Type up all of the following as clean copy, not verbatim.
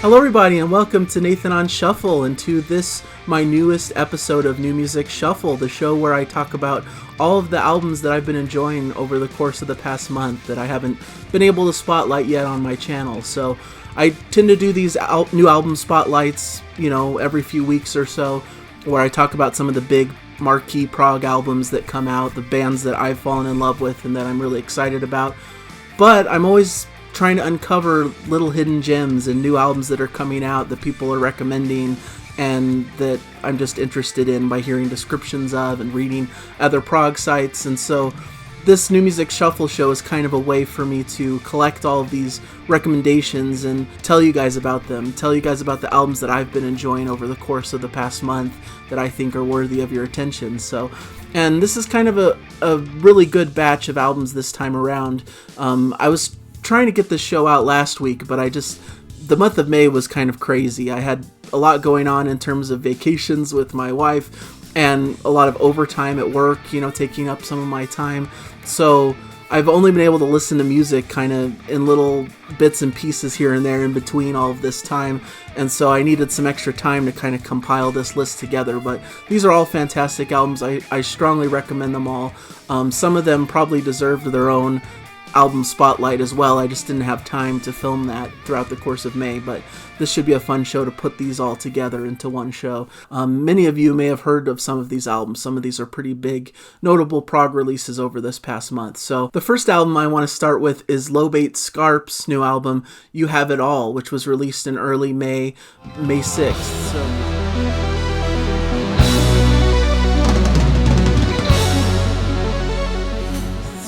Hello everybody and welcome to Nathan on Shuffle and to this, my newest episode of New Music Shuffle, the show where I talk about all of the albums that I've been enjoying over the course of the past month that I haven't been able to spotlight yet on my channel. So I tend to do these new album spotlights, every few weeks or so, where I talk about some of the big marquee prog albums that come out, the bands that I've fallen in love with and that I'm really excited about. But I'm always trying to uncover little hidden gems and new albums that are coming out that people are recommending and that I'm just interested in by hearing descriptions of and reading other prog sites. And so this New Music Shuffle show is kind of a way for me to collect all of these recommendations and tell you guys about them, tell you guys about the albums that I've been enjoying over the course of the past month that I think are worthy of your attention. And this is kind of a really good batch of albums this time around. I was trying to get this show out last week, but the month of May was kind of crazy. I had a lot going on in terms of vacations with my wife and a lot of overtime at work, taking up some of my time. So I've only been able to listen to music kind of in little bits and pieces here and there in between all of this time. And so I needed some extra time to kind of compile this list together. But these are all fantastic albums. I strongly recommend them all. Some of them probably deserved their own album spotlight as well. I just didn't have time to film that throughout the course of May, but this should be a fun show to put these all together into one show. Many of you may have heard of some of these albums. Some of these are pretty big, notable prog releases over this past month. So the first album I want to start with is Lobate Scarp's new album, You Have It All, which was released in early May 6th.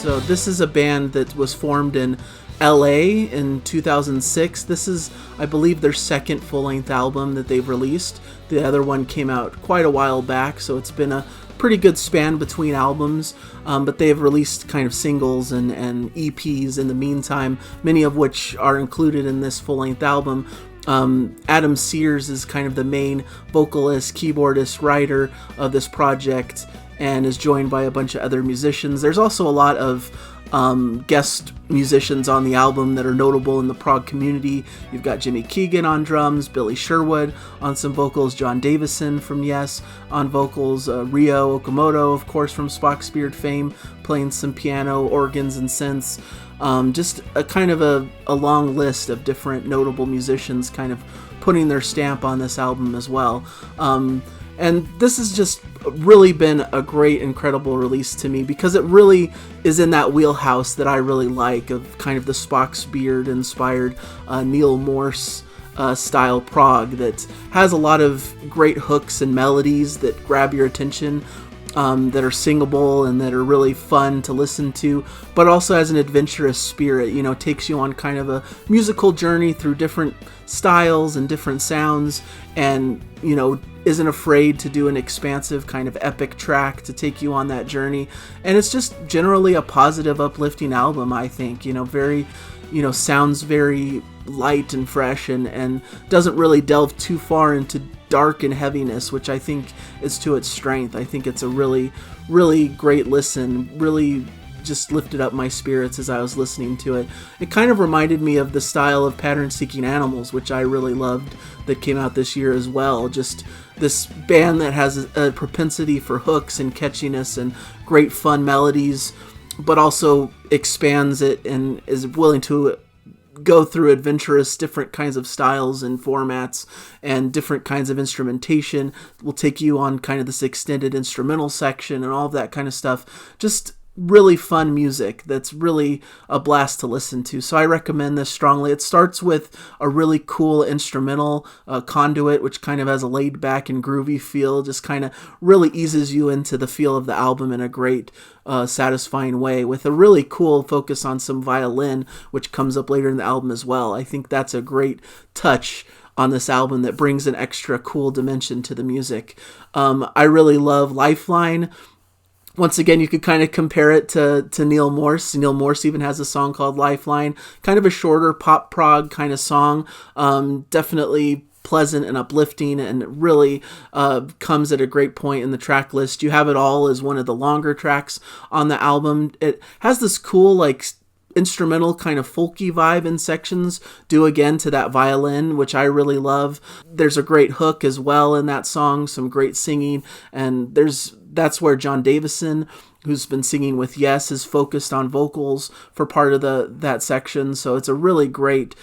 So this is a band that was formed in LA in 2006. This is, I believe, their second full-length album that they've released. The other one came out quite a while back, so it's been a pretty good span between albums, but they have released kind of singles and EPs in the meantime, many of which are included in this full-length album. Adam Sears is kind of the main vocalist, keyboardist, writer of this project, and is joined by a bunch of other musicians. There's also a lot of guest musicians on the album that are notable in the prog community. You've got Jimmy Keegan on drums, Billy Sherwood on some vocals, John Davison from Yes on vocals, Ryo Okamoto, of course, from Spock's Beard fame, playing some piano, organs, and synths. Just a kind of a long list of different notable musicians kind of putting their stamp on this album as well. And this has just really been a great, incredible release to me because it really is in that wheelhouse that I really like of kind of the Spock's Beard inspired Neil Morse style prog that has a lot of great hooks and melodies that grab your attention, that are singable and that are really fun to listen to, but also has an adventurous spirit, takes you on kind of a musical journey through different styles and different sounds, and, isn't afraid to do an expansive kind of epic track to take you on that journey. And it's just generally a positive, uplifting album, I think, very, sounds very light and fresh and doesn't really delve too far into dark and heaviness, which I think is to its strength. I think it's a really, really great listen, really just lifted up my spirits as I was listening to it. It kind of reminded me of the style of Pattern Seeking Animals, which I really loved, that came out this year as well. Just this band that has a propensity for hooks and catchiness and great fun melodies, but also expands it and is willing to go through adventurous different kinds of styles and formats and different kinds of instrumentation. Will take you on kind of this extended instrumental section and all of that kind of stuff. Just really fun music that's really a blast to listen to. So I recommend this strongly. It starts with a really cool instrumental Conduit, which kind of has a laid back and groovy feel, just kind of really eases you into the feel of the album in a great satisfying way, with a really cool focus on some violin, which comes up later in the album as well. I think that's a great touch on this album that brings an extra cool dimension to the music. I really love Lifeline. Once again, you could kind of compare it to Neil Morse. Neil Morse even has a song called Lifeline, kind of a shorter pop prog kind of song. Definitely pleasant and uplifting, and it really comes at a great point in the track list. You Have It All is one of the longer tracks on the album. It has this cool, instrumental kind of folky vibe in sections, due again to that violin, which I really love. There's a great hook as well in that song, some great singing, and that's where John Davison, who's been singing with Yes, is focused on vocals for part of that section. So it's a really great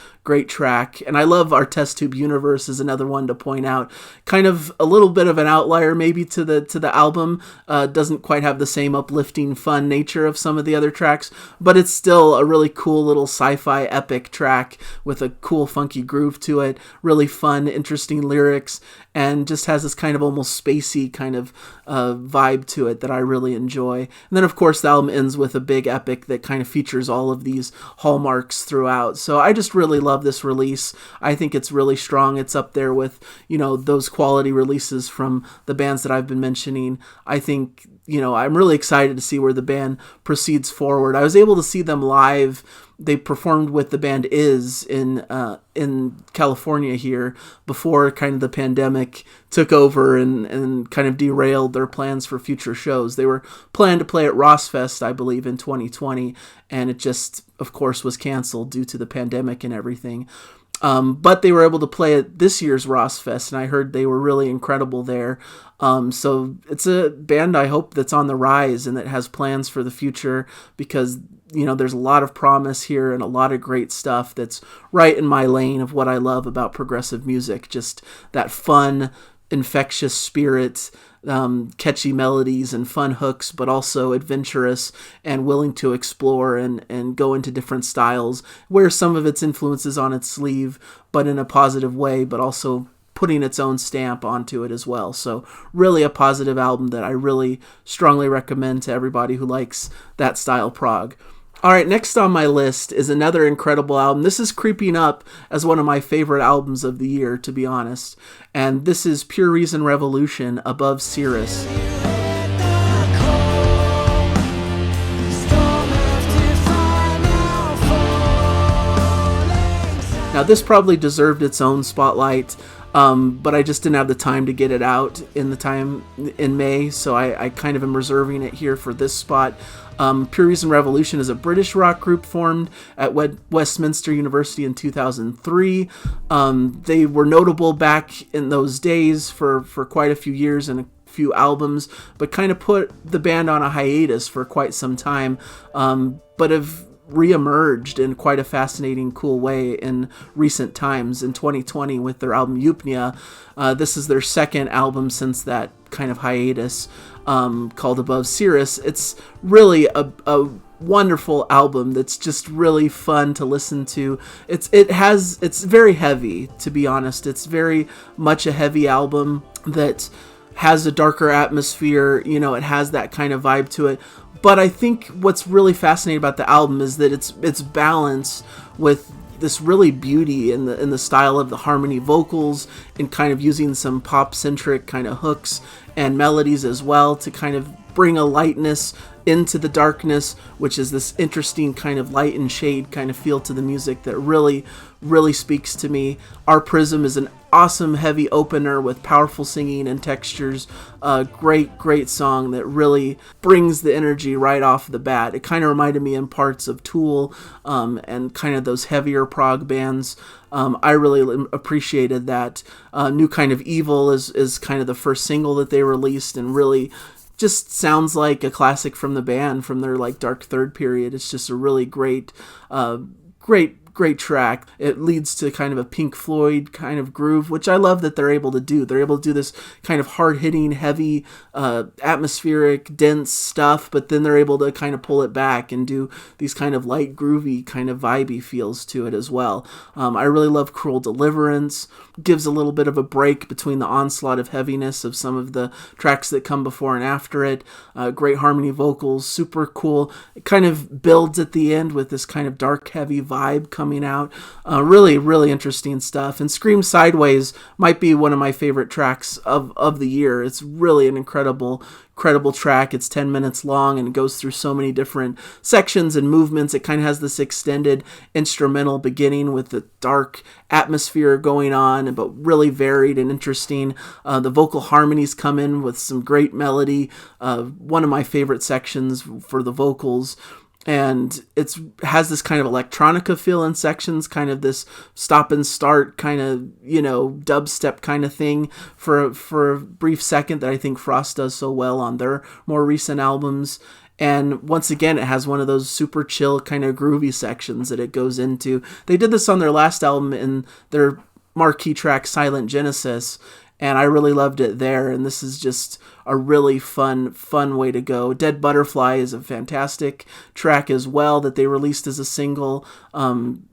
track. And I love Our Test Tube Universe is another one to point out. Kind of a little bit of an outlier maybe to the album. Doesn't quite have the same uplifting, fun nature of some of the other tracks, but it's still a really cool little sci-fi epic track with a cool funky groove to it. Really fun, interesting lyrics, and just has this kind of almost spacey kind of vibe to it that I really enjoy. And then, of course, the album ends with a big epic that kind of features all of these hallmarks throughout. So I just really love this release. I think it's really strong. It's up there with, those quality releases from the bands that I've been mentioning. I think, I'm really excited to see where the band proceeds forward. I was able to see them live. They performed with the band in California here before kind of the pandemic took over and kind of derailed their plans for future shows. They were planned to play at Rossfest, I believe, in 2020, and it just, of course, was canceled due to the pandemic and everything. But they were able to play at this year's Rossfest, and I heard they were really incredible there. So it's a band I hope that's on the rise and that has plans for the future, because there's a lot of promise here and a lot of great stuff that's right in my lane of what I love about progressive music. Just that fun, infectious spirit, catchy melodies and fun hooks, but also adventurous and willing to explore and go into different styles, wear some of its influences on its sleeve, but in a positive way, but also putting its own stamp onto it as well. So really a positive album that I really strongly recommend to everybody who likes that style prog. All right, next on my list is another incredible album. This is creeping up as one of my favorite albums of the year, to be honest. And this is Pure Reason Revolution, Above Cirrus. Now, this probably deserved its own spotlight, but I just didn't have the time to get it out in May, so I kind of am reserving it here for this spot. Pure Reason Revolution is a British rock group formed at Westminster University in 2003. They were notable back in those days for quite a few years and a few albums, but kind of put the band on a hiatus for quite some time, but have re-emerged in quite a fascinating, cool way in recent times in 2020 with their album Eupnia. This is their second album since that kind of hiatus, called Above Cirrus. It's really a wonderful album that's just really fun to listen to. It's very heavy, to be honest. It's very much a heavy album that has a darker atmosphere. It has that kind of vibe to it. But I think what's really fascinating about the album is that it's balanced with this really beauty in the style of the harmony vocals and kind of using some pop-centric kind of hooks and melodies as well to kind of bring a lightness into the darkness, which is this interesting kind of light and shade kind of feel to the music that really, really speaks to me. Our Prism is an awesome heavy opener with powerful singing and textures. A great song that really brings the energy right off the bat. It kind of reminded me in parts of Tool and kind of those heavier prog bands. I really appreciated that. New Kind of Evil is kind of the first single that they released, and really just sounds like a classic from the band from their dark third period. It's just a really great track. It leads to kind of a Pink Floyd kind of groove, which I love that they're able to do. They're able to do this kind of hard-hitting, heavy, atmospheric, dense stuff, but then they're able to kind of pull it back and do these kind of light, groovy, kind of vibey feels to it as well. I really love Cruel Deliverance. Gives a little bit of a break between the onslaught of heaviness of some of the tracks that come before and after it. Great harmony vocals, super cool. It kind of builds at the end with this kind of dark, heavy vibe coming out. Really, really interesting stuff. And Scream Sideways might be one of my favorite tracks of the year. It's really an incredible track. It's 10 minutes long and it goes through so many different sections and movements. It kind of has this extended instrumental beginning with the dark atmosphere going on, but really varied and interesting. The vocal harmonies come in with some great melody. One of my favorite sections for the vocals. and it's has this kind of electronica feel in sections, kind of this stop and start kind of, dubstep kind of thing for a brief second that I think Frost does so well on their more recent albums. And once again, it has one of those super chill kind of groovy sections that it goes into. They did this on their last album in their marquee track Silent Genesis, and I really loved it there, and this is just a really fun way to go. Dead Butterfly is a fantastic track as well that they released as a single.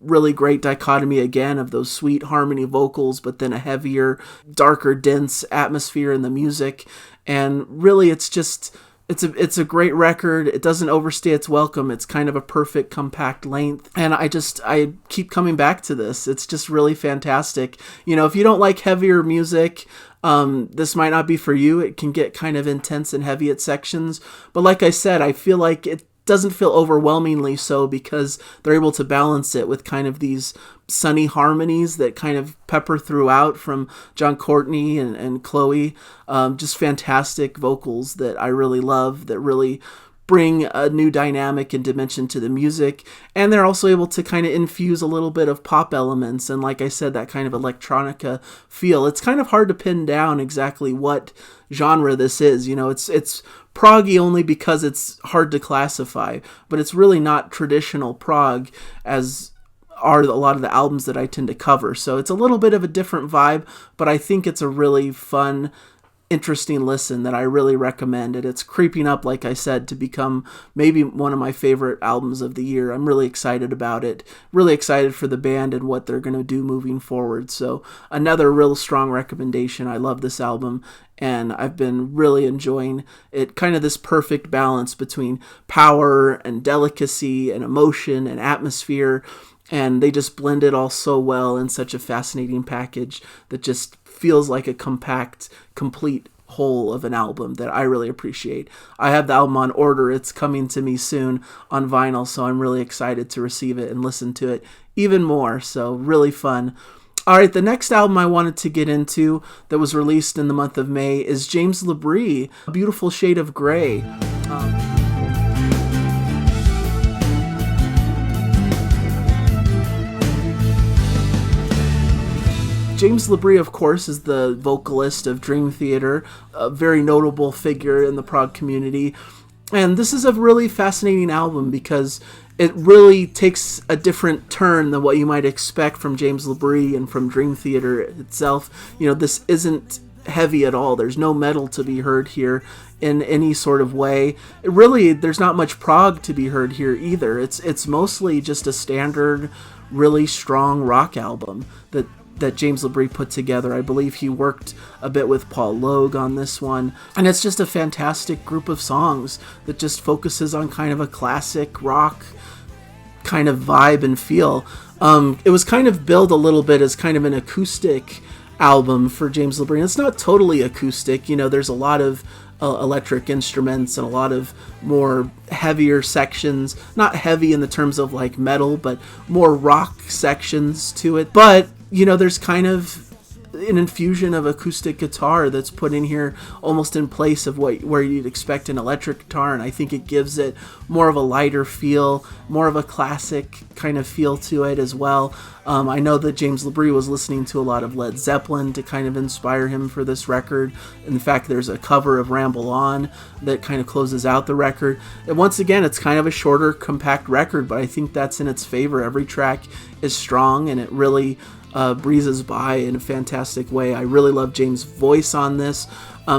Really great dichotomy again of those sweet harmony vocals, but then a heavier, darker, dense atmosphere in the music. And really it's a great record. It doesn't overstay its welcome. It's kind of a perfect compact length. And I keep coming back to this. It's just really fantastic. If you don't like heavier music, this might not be for you. It can get kind of intense and heavy at sections. But like I said, I feel like it doesn't feel overwhelmingly so because they're able to balance it with kind of these sunny harmonies that kind of pepper throughout from John Courtney and Chloe. Just fantastic vocals that I really love, that really bring a new dynamic and dimension to the music. And they're also able to kind of infuse a little bit of pop elements and, like I said, that kind of electronica feel. It's kind of hard to pin down exactly what genre this is. It's proggy only because it's hard to classify, but it's really not traditional prog as are a lot of the albums that I tend to cover. So it's a little bit of a different vibe, but I think it's a really fun, interesting listen that I really recommend. And it's creeping up, like I said, to become maybe one of my favorite albums of the year. I'm really excited about it. Really excited for the band and what they're going to do moving forward. So another real strong recommendation. I love this album, and I've been really enjoying it. Kind of this perfect balance between power and delicacy and emotion and atmosphere. And they just blend it all so well in such a fascinating package that just feels like a compact, complete whole of an album that I really appreciate. I have the album on order. It's coming to me soon on vinyl, so I'm really excited to receive it and listen to it even more. So really fun. All right, the next album I wanted to get into that was released in the month of May is James LaBrie, A Beautiful Shade of Grey. James LaBrie, of course, is the vocalist of Dream Theater, a very notable figure in the prog community. And this is a really fascinating album because it really takes a different turn than what you might expect from James LaBrie and from Dream Theater itself. This isn't heavy at all. There's no metal to be heard here in any sort of way. There's not much prog to be heard here either. It's mostly just a standard, really strong rock album that James LaBrie put together. I believe he worked a bit with Paul Logue on this one. And it's just a fantastic group of songs that just focuses on kind of a classic rock kind of vibe and feel. It was kind of billed a little bit as kind of an acoustic album for James LaBrie. And it's not totally acoustic. There's a lot of electric instruments and a lot of more heavier sections. Not heavy in the terms of like metal, but more rock sections to it. But there's kind of an infusion of acoustic guitar that's put in here almost in place of where you'd expect an electric guitar, and I think it gives it more of a lighter feel, more of a classic kind of feel to it as well. I know that James LaBrie was listening to a lot of Led Zeppelin to kind of inspire him for this record. In fact, there's a cover of Ramble On that kind of closes out the record. And once again, it's kind of a shorter, compact record, but I think that's in its favor. Every track is strong, and it really breezes by in a fantastic way. I really love James' voice on this.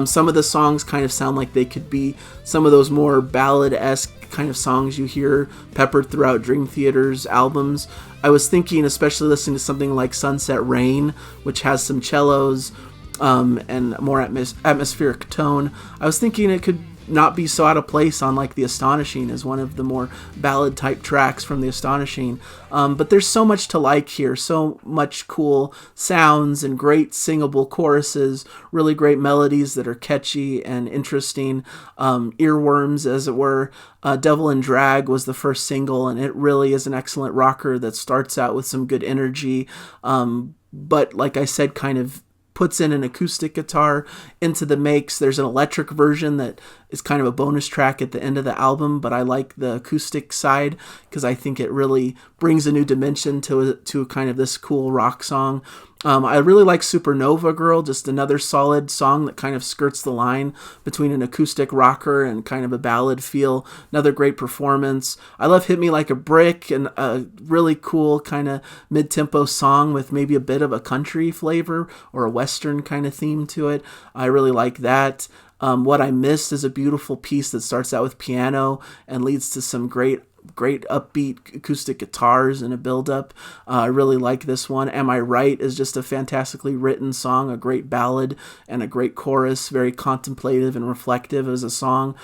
Some of the songs kind of sound like they could be some of those more ballad-esque kind of songs you hear peppered throughout Dream Theater's albums. I was thinking, especially listening to something like Sunset Rain, which has some cellos and more atmospheric tone. I was thinking it could not be so out of place on like The Astonishing as one of the more ballad type tracks from The Astonishing. But there's so much to like here, so much cool sounds and great singable choruses, really great melodies that are catchy and interesting, earworms as it were. Devil in Drag was the first single, and it really is an excellent rocker that starts out with some good energy, but like I said, kind of puts in an acoustic guitar into the mix. There's an electric version that is kind of a bonus track at the end of the album, but I like the acoustic side because I think it really brings a new dimension to kind of this cool rock song. I really like Supernova Girl, just another solid song that kind of skirts the line between an acoustic rocker and kind of a ballad feel. Another great performance. I love Hit Me Like a Brick, and a really cool kind of mid-tempo song with maybe a bit of a country flavor or a western kind of theme to it. I really like that. What I Missed is a beautiful piece that starts out with piano and leads to some great upbeat acoustic guitars and a build-up. I really like this one. Am I Right is just a fantastically written song, a great ballad and a great chorus, very contemplative and reflective as a song.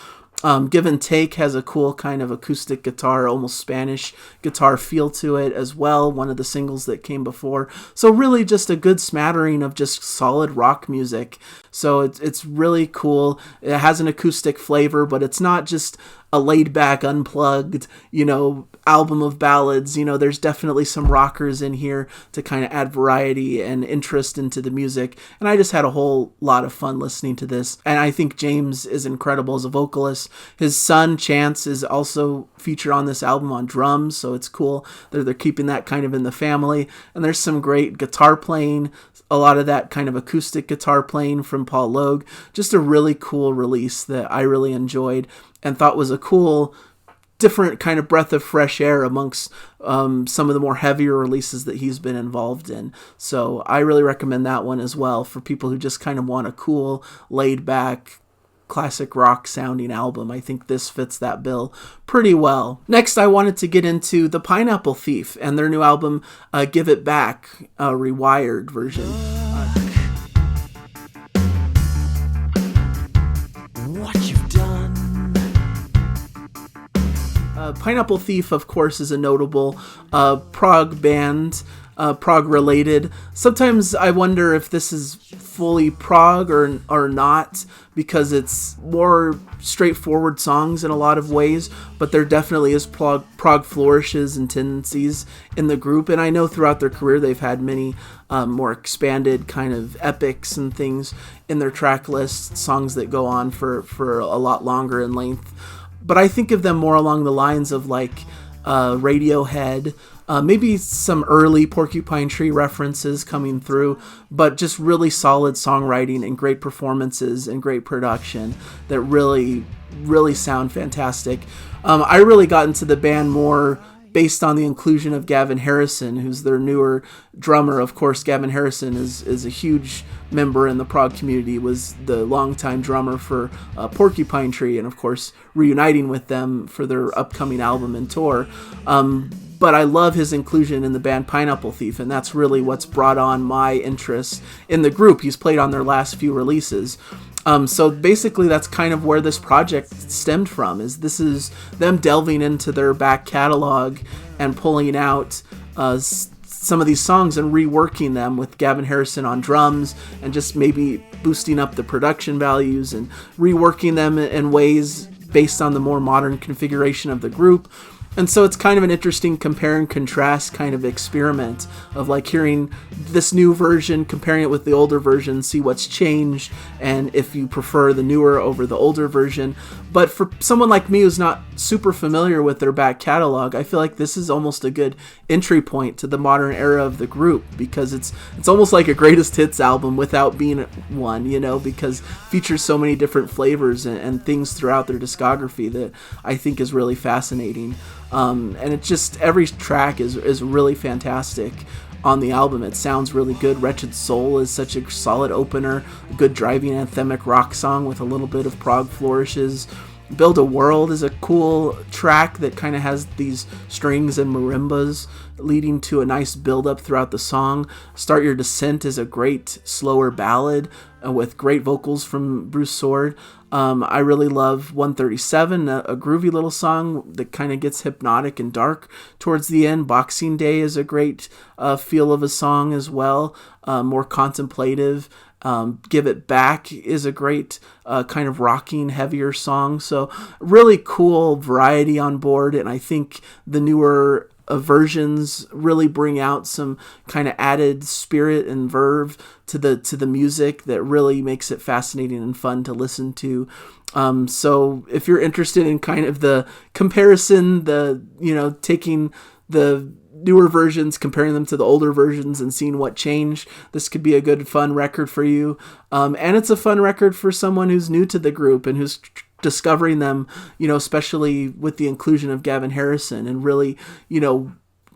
Give and Take has a cool kind of acoustic guitar, almost Spanish guitar feel to it as well, one of the singles that came before. So really just a good smattering of just solid rock music. So it's really cool. It has an acoustic flavor, but it's not just a laid-back, unplugged, album of ballads. There's definitely some rockers in here to kind of add variety and interest into the music. And I just had a whole lot of fun listening to this. And I think James is incredible as a vocalist. His son, Chance, is also featured on this album on drums, so it's cool that they're keeping that kind of in the family. And there's some great guitar playing, a lot of that kind of acoustic guitar playing from Paul Logue. Just a really cool release that I really enjoyed and thought was a cool, different kind of breath of fresh air amongst some of the more heavier releases that he's been involved in. So I really recommend that one as well for people who just kind of want a cool, laid-back, classic rock sounding album. I think this fits that bill pretty well. Next, I wanted to get into The Pineapple Thief and their new album, Give It Back, a Rewired version. What you've done. Pineapple Thief, of course, is a notable prog band, prog related. Sometimes I wonder if this is fully prog or not, because it's more straightforward songs in a lot of ways, but there definitely is prog flourishes and tendencies in the group. And I know throughout their career they've had many more expanded kind of epics and things in their track list, songs that go on for a lot longer in length. But I think of them more along the lines of like Radiohead, maybe some early Porcupine Tree references coming through, but just really solid songwriting and great performances and great production that really, really sound fantastic. I really got into the band more based on the inclusion of Gavin Harrison, who's their newer drummer. Of course, Gavin Harrison is a huge member in the prog community, was the longtime drummer for Porcupine Tree, and of course reuniting with them for their upcoming album and tour. But I love his inclusion in the band Pineapple Thief, and that's really what's brought on my interest in the group. He's played on their last few releases. So basically that's kind of where this project stemmed from, this is them delving into their back catalog and pulling out some of these songs and reworking them with Gavin Harrison on drums and just maybe boosting up the production values and reworking them in ways based on the more modern configuration of the group. And so it's kind of an interesting compare and contrast kind of experiment of like hearing this new version, comparing it with the older version, see what's changed, and if you prefer the newer over the older version. But for someone like me who's not super familiar with their back catalog, I feel like this is almost a good entry point to the modern era of the group, because it's almost like a greatest hits album without being one, because it features so many different flavors and things throughout their discography that I think is really fascinating. And it's just, every track is really fantastic on the album. It sounds really good. Wretched Soul is such a solid opener, a good driving anthemic rock song with a little bit of prog flourishes. Build a World is a cool track that kind of has these strings and marimbas leading to a nice build-up throughout the song. Start Your Descent is a great slower ballad with great vocals from Bruce Sword. I really love 137, a groovy little song that kind of gets hypnotic and dark towards the end. Boxing Day is a great feel of a song as well, more contemplative. Give It Back is a great kind of rocking, heavier song. So really cool variety on board, and I think the newer versions really bring out some kind of added spirit and verve to the music that really makes it fascinating and fun to listen to. So if you're interested in kind of the comparison, taking the newer versions, comparing them to the older versions and seeing what changed, this could be a good fun record for you. And it's a fun record for someone who's new to the group and who's discovering them, especially with the inclusion of Gavin Harrison and really,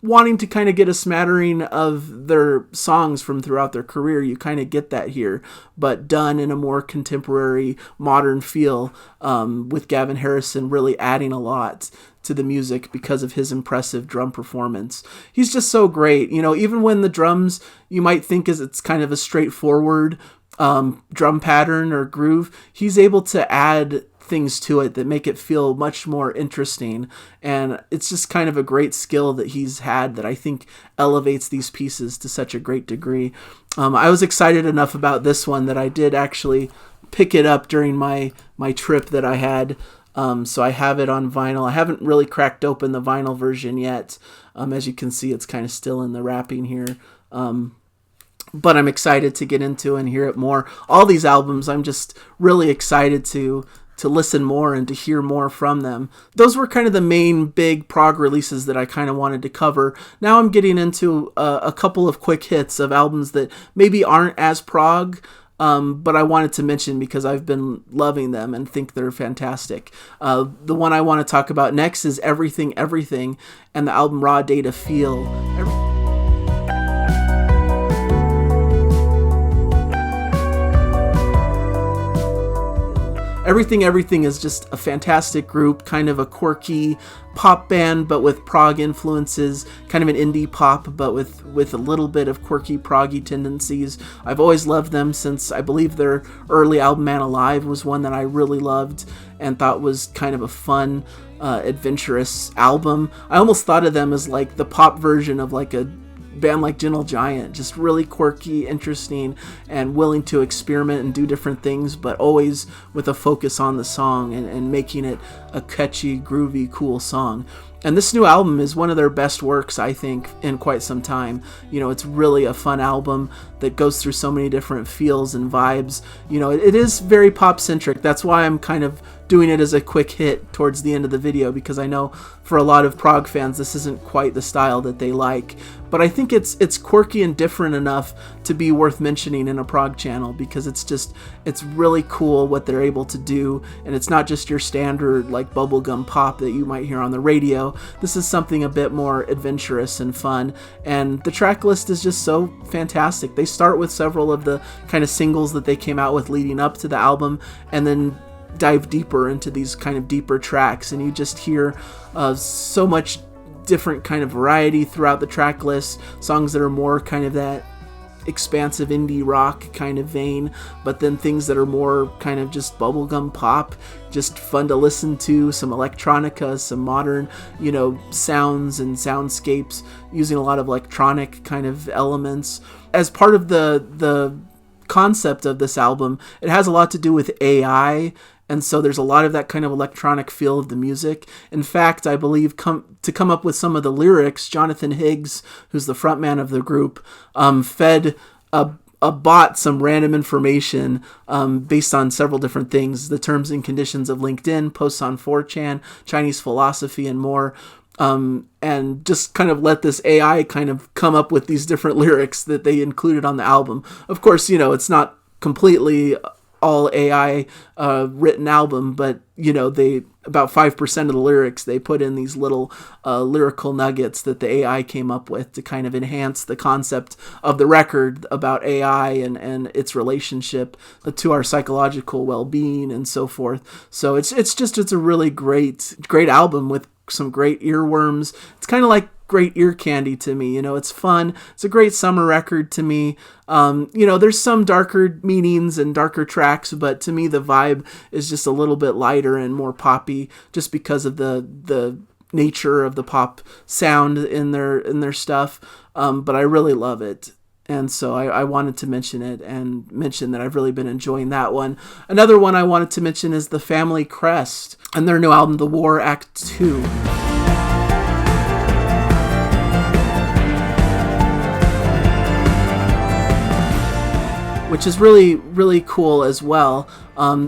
wanting to kind of get a smattering of their songs from throughout their career. You kind of get that here, but done in a more contemporary, modern feel, with Gavin Harrison really adding a lot to the music because of his impressive drum performance. He's just so great. Even when the drums, you might think it's kind of a straightforward drum pattern or groove, he's able to add things to it that make it feel much more interesting, and it's just kind of a great skill that he's had that I think elevates these pieces to such a great degree. I was excited enough about this one that I did actually pick it up during my trip that I had, so I have it on vinyl. I haven't really cracked open the vinyl version yet. As you can see, it's kind of still in the wrapping here, but I'm excited to get into and hear it more. All these albums, I'm just really excited to listen more and to hear more from them. Those were kind of the main big prog releases that I kind of wanted to cover. Now I'm getting into a couple of quick hits of albums that maybe aren't as prog, but I wanted to mention because I've been loving them and think they're fantastic. The one I want to talk about next is Everything Everything and the album Raw Data Feel. Everything Everything is just a fantastic group, kind of a quirky pop band, but with prog influences, kind of an indie pop, but with a little bit of quirky proggy tendencies. I've always loved them since I believe their early album Man Alive was one that I really loved and thought was kind of a fun, adventurous album. I almost thought of them as like the pop version of like a band like Gentle Giant, just really quirky, interesting, and willing to experiment and do different things, but always with a focus on the song and making it a catchy, groovy, cool song. And this new album is one of their best works, I think, in quite some time. It's really a fun album that goes through so many different feels and vibes. It is very pop-centric. That's why I'm kind of doing it as a quick hit towards the end of the video, because I know for a lot of prog fans this isn't quite the style that they like. But I think it's quirky and different enough to be worth mentioning in a prog channel, because it's really cool what they're able to do, and it's not just your standard like bubblegum pop that you might hear on the radio. This is something a bit more adventurous and fun, and the track list is just so fantastic. They start with several of the kind of singles that they came out with leading up to the album, and then dive deeper into these kind of deeper tracks, and you just hear so much different kind of variety throughout the track list. Songs that are more kind of that expansive indie rock kind of vein, but then things that are more kind of just bubblegum pop, just fun to listen to, some electronica, some modern, sounds and soundscapes using a lot of electronic kind of elements. As part of the concept of this album, it has a lot to do with AI, and so there's a lot of that kind of electronic feel of the music. In fact, I believe to come up with some of the lyrics, Jonathan Higgs, who's the frontman of the group, fed a bot some random information based on several different things, the terms and conditions of LinkedIn, posts on 4chan, Chinese philosophy, and more. And just kind of let this AI kind of come up with these different lyrics that they included on the album. Of course, it's not completely all AI written album, but they about 5% of the lyrics they put in these little lyrical nuggets that the AI came up with to kind of enhance the concept of the record about AI and its relationship to our psychological well-being and so forth. So it's a really great album with some great earworms. It's kind of like great ear candy to me. It's fun. It's a great summer record to me. There's some darker meanings and darker tracks, but to me the vibe is just a little bit lighter and more poppy, just because of the nature of the pop sound in their stuff. But I really love it. And so I wanted to mention it and mention that I've really been enjoying that one. Another one I wanted to mention is the Family Crest and their new album, The War Act 2. which is really, really cool as well.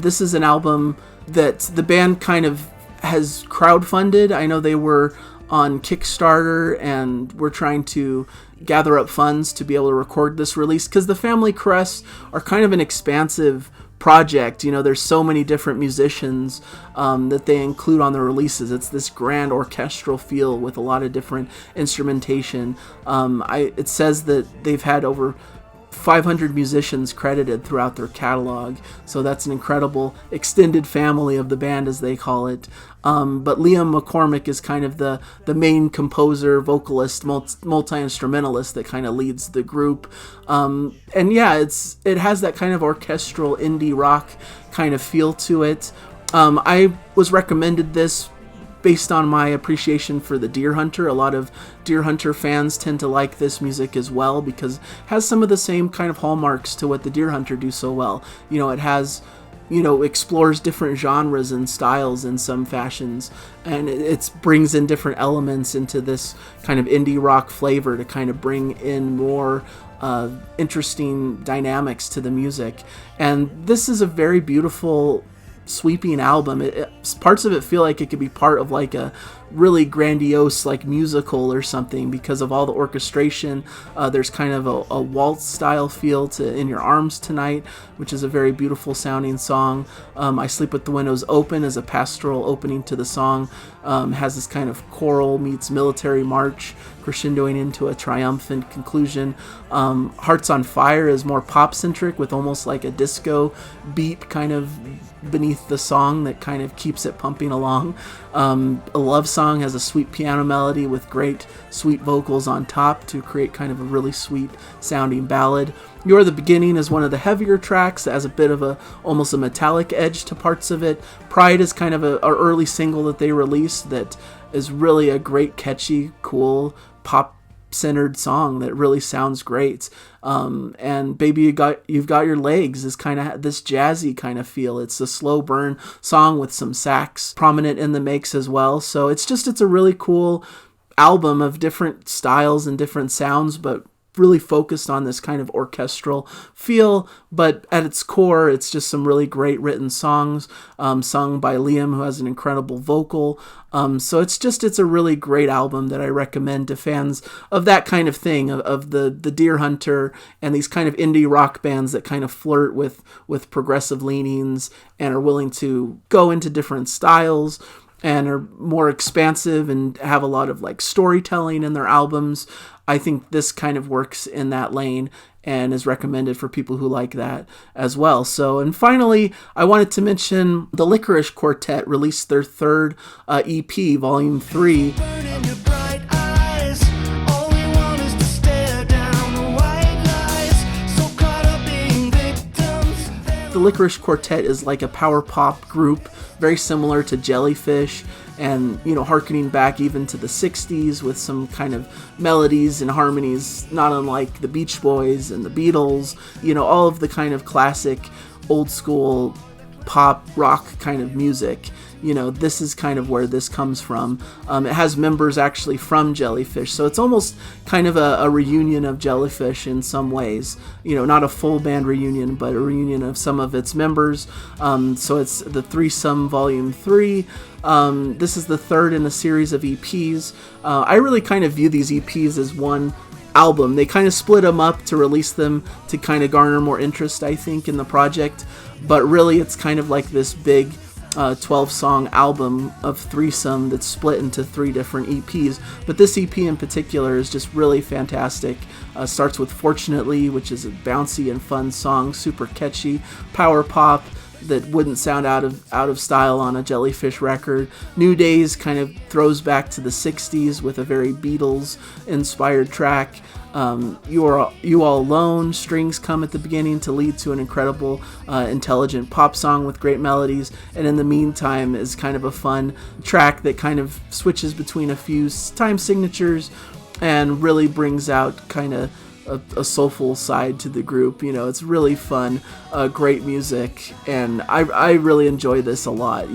This is an album that the band kind of has crowdfunded. I know they were on Kickstarter and we're trying to gather up funds to be able to record this release, because the Family Crest are kind of an expansive project. There's so many different musicians that they include on the releases. It's this grand orchestral feel with a lot of different instrumentation. It says that they've had over 500 musicians credited throughout their catalog, so that's an incredible extended family of the band, as they call it. But Liam McCormick is kind of the main composer, vocalist, multi-instrumentalist that kind of leads the group. And yeah, it has that kind of orchestral indie rock kind of feel to it. I was recommended this based on my appreciation for the Deer Hunter. A lot of Deer Hunter fans tend to like this music as well because it has some of the same kind of hallmarks to what the Deer Hunter do so well. It has, explores different genres and styles in some fashions, and it brings in different elements into this kind of indie rock flavor to kind of bring in more interesting dynamics to the music. And this is a very beautiful, sweeping album. Parts of it feel like it could be part of like a really grandiose like musical or something because of all the orchestration. There's kind of a waltz style feel to In Your Arms Tonight, which is a very beautiful sounding song. I Sleep With the Windows Open is a pastoral opening to the song. Has this kind of choral meets military march crescendoing into a triumphant conclusion. Hearts on Fire is more pop centric with almost like a disco beat kind of beneath the song that kind of keeps it pumping along. A Love Song has a sweet piano melody with great sweet vocals on top to create kind of a really sweet sounding ballad. You're the Beginning is one of the heavier tracks that has a bit of almost a metallic edge to parts of it. Pride is kind of an early single that they released that is really a great, catchy, cool pop centered song that really sounds great. And Baby You've Got Your Legs is kind of this jazzy kind of feel. It's a slow burn song with some sax prominent in the mix as well. So it's a really cool album of different styles and different sounds, but really focused on this kind of orchestral feel. But at its core, it's just some really great written songs sung by Liam, who has an incredible vocal. So it's a really great album that I recommend to fans of that kind of thing, of the Deer Hunter and these kind of indie rock bands that kind of flirt with progressive leanings and are willing to go into different styles and are more expansive and have a lot of like storytelling in their albums. I think this kind of works in that lane and is recommended for people who like that as well. So, and finally, I wanted to mention the Lickerish Quartet released their third EP, Volume 3. The Lickerish Quartet is like a power pop group, very similar to Jellyfish, and harkening back even to the 60s with some kind of melodies and harmonies not unlike the Beach Boys and the Beatles, all of the kind of classic old school pop rock kind of music. This is kind of where this comes from. It has members actually from Jellyfish, so it's almost kind of a reunion of Jellyfish in some ways. Not a full band reunion, but a reunion of some of its members. So it's the Threesome Volume 3. This is the third in a series of EPs. I really kind of view these EPs as one album. They kind of split them up to release them to kind of garner more interest, I think, in the project. But really, it's kind of like this big 12-song album of Threesome that's split into 3 different EPs. But this EP in particular is just really fantastic. Starts with Fortunately, which is a bouncy and fun song, super catchy, power pop that wouldn't sound out of style on a Jellyfish record. New Days kind of throws back to the 60s with a very Beatles-inspired track. You All Alone, strings come at the beginning to lead to an incredible, intelligent pop song with great melodies. And In the Meantime is kind of a fun track that kind of switches between a few time signatures and really brings out kind of a soulful side to the group. It's really fun, great music, and I really enjoy this a lot.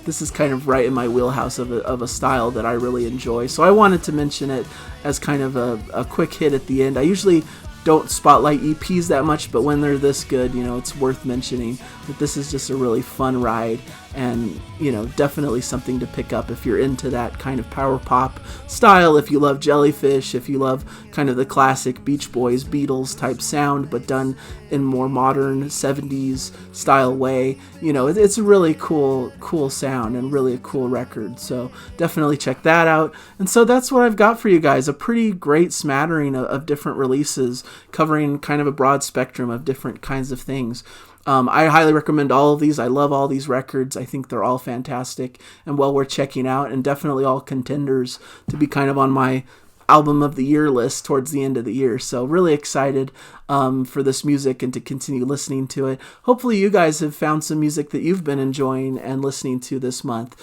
This is kind of right in my wheelhouse of a style that I really enjoy. So I wanted to mention it as kind of a quick hit at the end. I usually don't spotlight EPs that much, but when they're this good, you know, it's worth mentioning that this is just a really fun ride, and, you know, definitely something to pick up if you're into that kind of power pop style, if you love Jellyfish, if you love kind of the classic Beach Boys, Beatles type sound, but done in more modern 70s style way. You know, it's a really cool sound and really a cool record, so definitely check that out. And so that's what I've got for you guys, a pretty great smattering of different releases covering kind of a broad spectrum of different kinds of things. I highly recommend all of these. I love all these records. I think they're all fantastic and well worth checking out, and definitely all contenders to be kind of on my album of the year list towards the end of the year. So really excited for this music and to continue listening to it. Hopefully you guys have found some music that you've been enjoying and listening to this month.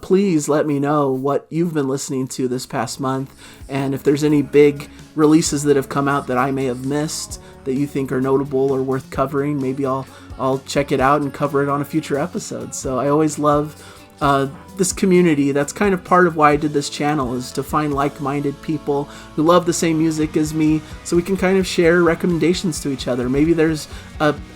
Please let me know what you've been listening to this past month, and if there's any big releases that have come out that I may have missed that you think are notable or worth covering. Maybe I'll check it out and cover it on a future episode. So I always love this community. That's kind of part of why I did this channel, is to find like-minded people who love the same music as me, so we can kind of share recommendations to each other. Maybe there's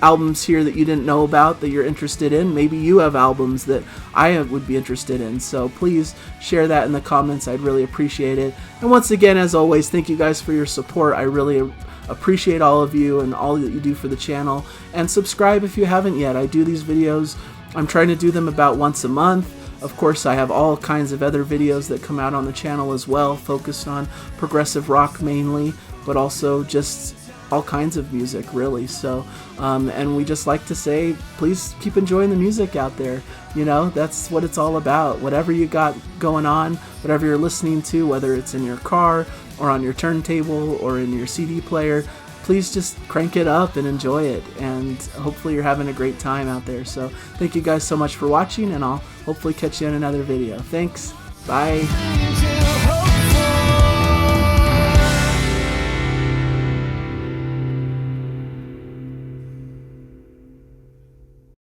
albums here that you didn't know about that you're interested in. Maybe you have albums that I would be interested in. So please share that in the comments. I'd really appreciate it. And once again, as always, thank you guys for your support. I really appreciate all of you and all that you do for the channel. And subscribe if you haven't yet. I do these videos. I'm trying to do them about once a month. Of course, I have all kinds of other videos that come out on the channel as well, focused on progressive rock mainly, but also just all kinds of music, really. So, and we just like to say, please keep enjoying the music out there. You know, that's what it's all about. Whatever you got going on, whatever you're listening to, whether it's in your car or on your turntable or in your CD player, please just crank it up and enjoy it, and hopefully you're having a great time out there. So thank you guys so much for watching, and I'll hopefully catch you in another video. Thanks. Bye.